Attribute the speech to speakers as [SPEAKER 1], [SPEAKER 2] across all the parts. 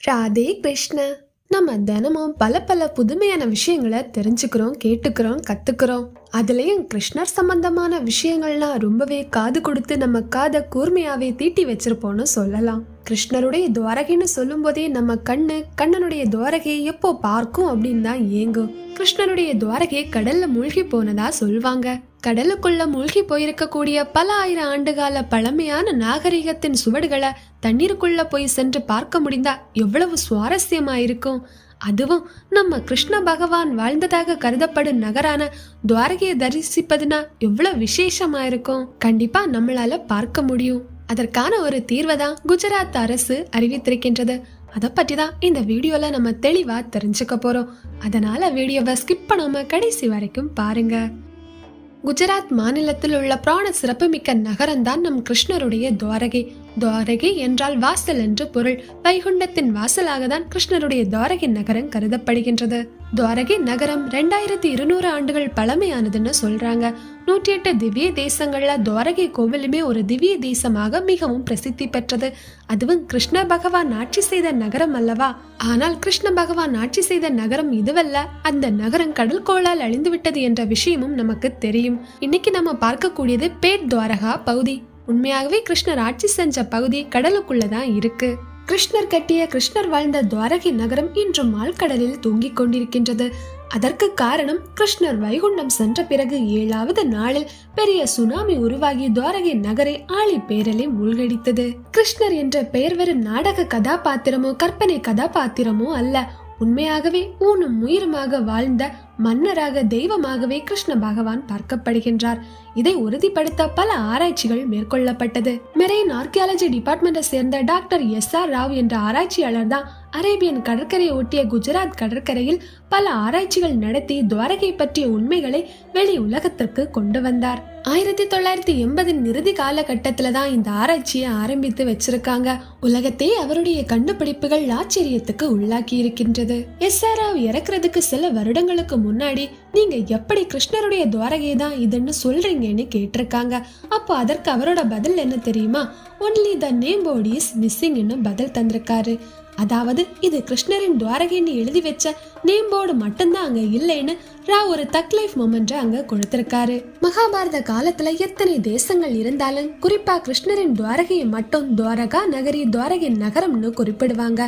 [SPEAKER 1] ராதே கிருஷ்ண. நம்ம தினமும் பல பல புதுமையான விஷயங்களை தெரிஞ்சுக்கிறோம், கேட்டுக்கிறோம், கத்துக்கிறோம். அதுலயும் கிருஷ்ணர் சம்பந்தமான விஷயங்கள்லாம் ரொம்பவே காது கொடுத்து நம்ம காதை கூர்மையாவே தீட்டி வச்சிருப்போம்னு சொல்லலாம். கிருஷ்ணருடைய துவாரகைன்னு சொல்லும் போதே நம்ம கண்ணனுடைய துவாரகையை எப்போ பார்க்கும் அப்படின்னு தான் ஏங்கும். கிருஷ்ணருடைய துவாரகை கடல்ல மூழ்கி போனதா சொல்வாங்க. கடலுக்குள்ள மூழ்கி போயிருக்கக்கூடிய பல ஆயிரம் ஆண்டுகால பழமையான நாகரிகத்தின் சுவடுகளை தண்ணீருக்குள்ள போய் சென்று பார்க்க முடிந்தா எவ்வளவு சுவாரஸ்யமா இருக்கும். அதுவும் நம்ம கிருஷ்ண பகவான் வாழ்ந்ததாக கருதப்படும் நகரான துவாரகையை தரிசிப்பதுனா எவ்வளவு விசேஷமா இருக்கும். கண்டிப்பா நம்மளால பார்க்க முடியும். அதற்கான ஒரு தீர்வை தான் குஜராத் அரசு அறிவித்திருக்கின்றது. அதை பற்றி தான் இந்த வீடியோல நம்ம தெளிவா தெரிஞ்சுக்க போறோம். அதனால வீடியோவை ஸ்கிப் பண்ணாம கடைசி வரைக்கும் பாருங்க. குஜராத் மாநிலத்தில் உள்ள புராண சிறப்புமிக்க நகரம் தான் நம் கிருஷ்ணருடைய துவாரகை. துவாரகை என்றால் வாசல் என்று பொருள். வைகுண்டத்தின் வாசலாக தான் கிருஷ்ணருடைய துவாரகை நகரம் கருதப்படுகின்றது. துவாரகை நகரம் 2200 ஆண்டுகள் பழமையானதுன்னு சொல்றாங்க. 108 திவ்ய தேசங்கள்ல துவாரகை கோவிலுமே ஒரு திவ்ய தேசமாக மிகவும் பிரசித்தி பெற்றது. அதுவும் கிருஷ்ண பகவான் ஆட்சி செய்த நகரம் அல்லவா. ஆனால் கிருஷ்ண பகவான் ஆட்சி செய்த நகரம் இதுவல்ல. அந்த நகரம் கடல் கோளால் அழிந்து விட்டது என்ற விஷயமும் நமக்கு தெரியும். இன்னைக்கு நம்ம பார்க்கக்கூடியது பேட் துவாரகா பகுதி. உண்மையாகவே கிருஷ்ணர் ஆட்சி செஞ்ச பகுதி கடலுக்குள்ளதான் இருக்கு. கிருஷ்ணர் கட்டிய, கிருஷ்ணர் வாழ்ந்த துவாரகை நகரம் இன்றும் ஆழ்கடலில் தூங்கிக் கொண்டிருக்கின்றது. அதற்கு காரணம் கிருஷ்ணர் வைகுண்டம் சென்ற பிறகு 7வது நாளில் பெரிய சுனாமி உருவாகி துவாரகை நகரை ஆழி பேரலை மூழ்கடித்தது. கிருஷ்ணர் என்ற பெயர் வெறும் நாடக கதாபாத்திரமோ கற்பனை கதாபாத்திரமோ அல்ல. உண்மையாகவே ஊனும் உயிருமாக வாழ்ந்த மன்னராக, தெய்வமாகவே கிருஷ்ண பகவான் பார்க்கப்படுகின்றார். இதை உறுதிப்படுத்த பல ஆராய்ச்சிகள் மேற்கொள்ளப்பட்டது. மெரைன் ஆர்கியாலஜி டிபார்ட்மெண்ட்டை சேர்ந்த டாக்டர் SR ராவ் என்ற ஆராய்ச்சியாளர் தான் அரேபியன் கடற்கரையை ஒட்டிய குஜராத் கடற்கரையில் பல ஆராய்ச்சிகள் நடத்தி துவாரகை பற்றிய உண்மைகளை வெளி உலகத்திற்கு கொண்டு வந்தார். 1980 இறுதி காலகட்டத்துல தான் இந்த ஆராய்ச்சியை ஆரம்பித்து வச்சிருக்காங்க. உலகத்தை அவருடைய கண்டுபிடிப்புகள் ஆச்சரியத்துக்கு உள்ளாக்கி இருக்கின்றது. SR ராவ் இறக்குறதுக்கு சில வருடங்களுக்கு முன்னாடி நீங்க எப்படி கிருஷ்ணருடைய துவாரகை தான் இதுன்னு சொல்றீங்கன்னு கேட்டிருக்காங்க. அப்போ அதற்கு அவரோட பதில் என்ன தெரியுமா? Only the name board is மிஸ்ஸிங்னு பதில் தந்திருக்காரு. அதாவது இது கிருஷ்ணரின் துவாரகைன்னு எழுதி வச்ச நேம் போர்டு மட்டும்தான் அங்க இல்லைன்னு ராவ் ஒரு தக்லைஃப் மொமெண்ட் அங்க கொடுத்திருக்காரு. மகாபாரத காலத்துல எத்தனை தேசங்கள் இருந்தாலும் குறிப்பா கிருஷ்ணரின் துவாரகையை மட்டும் துவாரகா நகரி, துவாரகை நகரம்னு குறிப்பிடுவாங்க.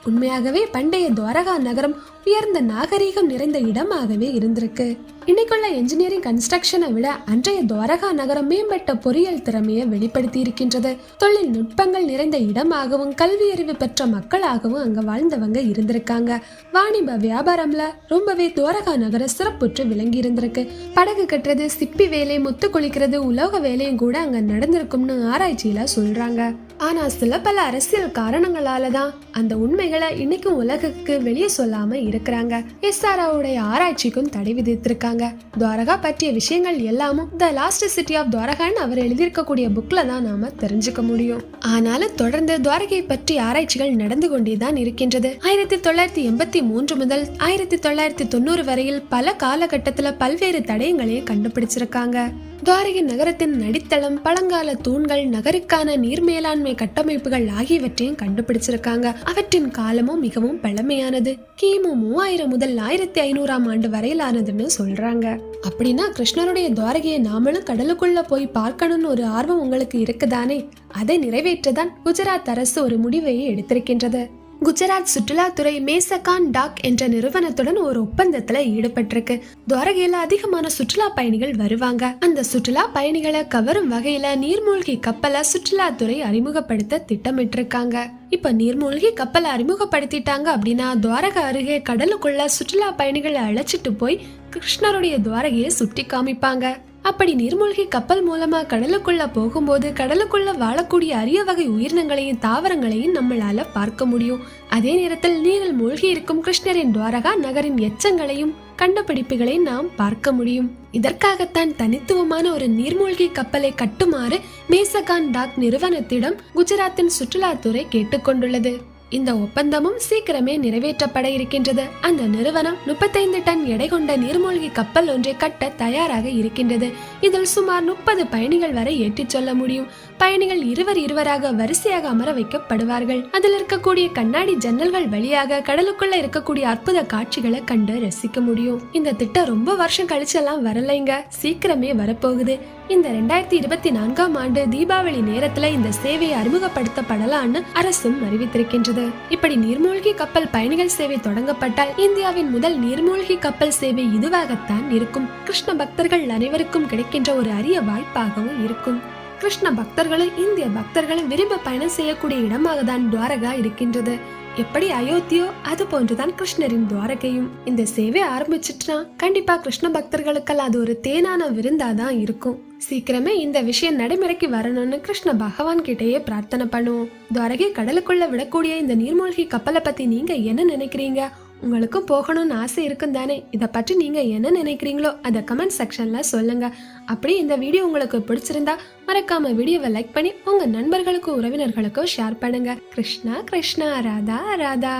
[SPEAKER 1] உண்மையாகவே பண்டைய துவாரகா நகரம் உயர்ந்த நாகரீகம் நிறைந்த இடமாகவே இருந்திருக்கு. இன்னைக்குள்ள என்ஜினியரிங் கன்ஸ்ட்ரக்ஷனை விட அன்றைய துவாரகா நகரம் மேம்பட்ட பொறியியல் திறமையை வெளிப்படுத்தி இருக்கின்றது. தொழில்நுட்பங்கள் நிறைந்த இடமாகவும் கல்வி அறிவு பெற்ற மக்களாகவும் அங்க வாழ்ந்தவங்க இருந்திருக்காங்க. வாணிப வியாபாரம்ல ரொம்பவே துவாரகா நகர சிறப்புற்று விளங்கி இருந்திருக்கு. படகு கட்டுறது, சிப்பி வேலை, முத்து குளிக்கிறது, உலோக வேலையும் கூட அங்க நடந்திருக்கும்னு ஆராய்ச்சியில சொல்றாங்க. ஆனா சில பல அரசியல் காரணங்களாலதான் அந்த உண்மைகளை இன்னைக்கும் உலகுக்கு வெளியே சொல்லாம இருக்கிறாங்க. SR ராவுடைய ஆராய்ச்சிக்கும் தடை விதித்திருக்காங்க. துவாரகா பற்றிய விஷயங்கள் எல்லாமும் த லாஸ்ட் சிட்டி ஆஃப் துவாரகான்னு அவர் எழுதியிருக்கக்கூடிய புக்ல தான் நாம தெரிஞ்சுக்க முடியும். ஆனாலும் தொடர்ந்து துவாரகை பற்றி ஆராய்ச்சிகள் நடந்து கொண்டேதான் இருக்கின்றது. 1983 முதல் 1990 வரையில் பல காலகட்டத்துல பல்வேறு தடயங்களையும் கண்டுபிடிச்சிருக்காங்க. துவாரகை நகரத்தின் நடித்தளம், பழங்கால தூண்கள், நகருக்கான நீர் மேலாண்மை கட்டமைப்புகள் ஆகியவற்றையும் கண்டுபிடிச்சிருக்காங்க. அவற்றின் காலமும் மிகவும் பழமையானது. கிமு 3000 முதல் 1500 ஆண்டு வரையிலானதுன்னு சொல்றாங்க. அப்படின்னா கிருஷ்ணருடைய துவாரகையை நாமளும் கடலுக்குள்ள போய் பார்க்கணும்னு ஒரு ஆர்வம் உங்களுக்கு இருக்குதானே? அதை நிறைவேற்றதான் குஜராத் அரசு ஒரு முடிவை எடுத்திருக்கின்றது. குஜராத் சுற்றுலாத்துறை மேசகான் டாக் என்ற நிறுவனத்துடன் ஒரு ஒப்பந்தத்துல ஈடுபட்டிருக்கு. துவாரகையில அதிகமான சுற்றுலா பயணிகள் வருவாங்க. அந்த சுற்றுலா பயணிகளை கவரும் வகையில நீர்மூழ்கி கப்பலை சுற்றுலாத்துறை அறிமுகப்படுத்த திட்டமிட்டிருக்காங்க. இப்ப நீர்மூழ்கி கப்பலை அறிமுகப்படுத்திட்டாங்க அப்படின்னா துவாரகை அருகே கடலுக்குள்ள சுற்றுலா பயணிகளை அழைச்சிட்டு போய் கிருஷ்ணருடைய துவாரகையை சுற்றி காமிப்பாங்க. அப்படி நீர்மூழ்கி கப்பல் மூலமா கடலுக்குள்ள போகும்போது கடலுக்குள்ள வாழக்கூடிய அரிய வகை உயிரினங்களையும் தாவரங்களையும் நம்மளால பார்க்க முடியும். அதே நேரத்தில் நீரில் மூழ்கி இருக்கும் கிருஷ்ணரின் துவாரகா நகரின் எச்சங்களையும் கண்டுபிடிப்புகளையும் நாம் பார்க்க முடியும். இதற்காகத்தான் தனித்துவமான ஒரு நீர்மூழ்கி கப்பலை கட்டுமாறு மேசகான் டாக் நிறுவனத்திடம் குஜராத்தின் சுற்றுலாத்துறை கேட்டுக்கொண்டுள்ளது. இந்த ஒப்பந்தமும் சீக்கிரமே நிறைவேற்றப்பட இருக்கின்றது. அந்த நிறுவனம் 35 டன் எடை கொண்ட நீர்மூழ்கி கப்பல் ஒன்றை கட்ட தயாராக இருக்கின்றது. இதில் சுமார் 30 பயணிகள் வரை ஏற்றிச் செல்ல முடியும். பயணிகள் இருவராக வரிசையாக அமர வைக்கப்படுவார்கள். அதில் இருக்கக்கூடிய கண்ணாடி ஜன்னல்கள் வழியாக கடலுக்குள்ள இருக்கக்கூடிய அற்புத காட்சிகளை கண்டு ரசிக்க முடியும். இந்த திட்டம் ரொம்ப வருஷம் கழிச்செல்லாம் வரலைங்க, சீக்கிரமே வரப்போகுது. இந்த 2024ஆம் ஆண்டு தீபாவளி நேரத்துல இந்த சேவையை அறிமுகப்படுத்தப்படலான்னு அரசும் அறிவித்திருக்கின்றது. இப்படி நீர்மூழ்கி கப்பல் பயணிகள் சேவை தொடங்கப்பட்டால் இந்தியாவின் முதல் நீர்மூழ்கி கப்பல் சேவை இதுவாகத்தான் இருக்கும். கிருஷ்ண பக்தர்கள் அனைவருக்கும் கிடைக்கின்ற ஒரு அரிய வாய்ப்பாகவும் இருக்கும். கிருஷ்ண பக்தர்களும் இந்திய பக்தர்களும் விரும்ப பயணம் செய்யக்கூடிய இடமாக தான் துவாரகா இருக்கின்றது. எப்படி அயோத்தியோ அது போன்றுதான் கிருஷ்ணரின் துவாரகையும். இந்த சேவை ஆரம்பிச்சுட்டுனா கண்டிப்பா கிருஷ்ண பக்தர்களுக்கெல்லாம் அது ஒரு தேனான விருந்தாதான் இருக்கும். சீக்கிரமே இந்த விஷயம் நடைமுறைக்கு வரணும்னு கிருஷ்ண பகவான் கிட்டேயே பிரார்த்தனை பண்ணுவோம். துவாரகை கடலுக்குள்ள விடக்கூடிய இந்த நீர்மூழ்கி கப்பலை பத்தி நீங்க என்ன நினைக்கிறீங்க? உங்களுக்கும் போகணும்னு ஆசை இருக்கும் தானே? இதை பற்றி நீங்க என்ன நினைக்கிறீங்களோ அதை கமெண்ட் செக்ஷன்ல சொல்லுங்க. அப்படி இந்த வீடியோ உங்களுக்கு பிடிச்சிருந்தா மறக்காம வீடியோவை லைக் பண்ணி உங்க நண்பர்களுக்கும் உறவினர்களுக்கும் ஷேர் பண்ணுங்க. கிருஷ்ணா கிருஷ்ணா, ராதா ராதா.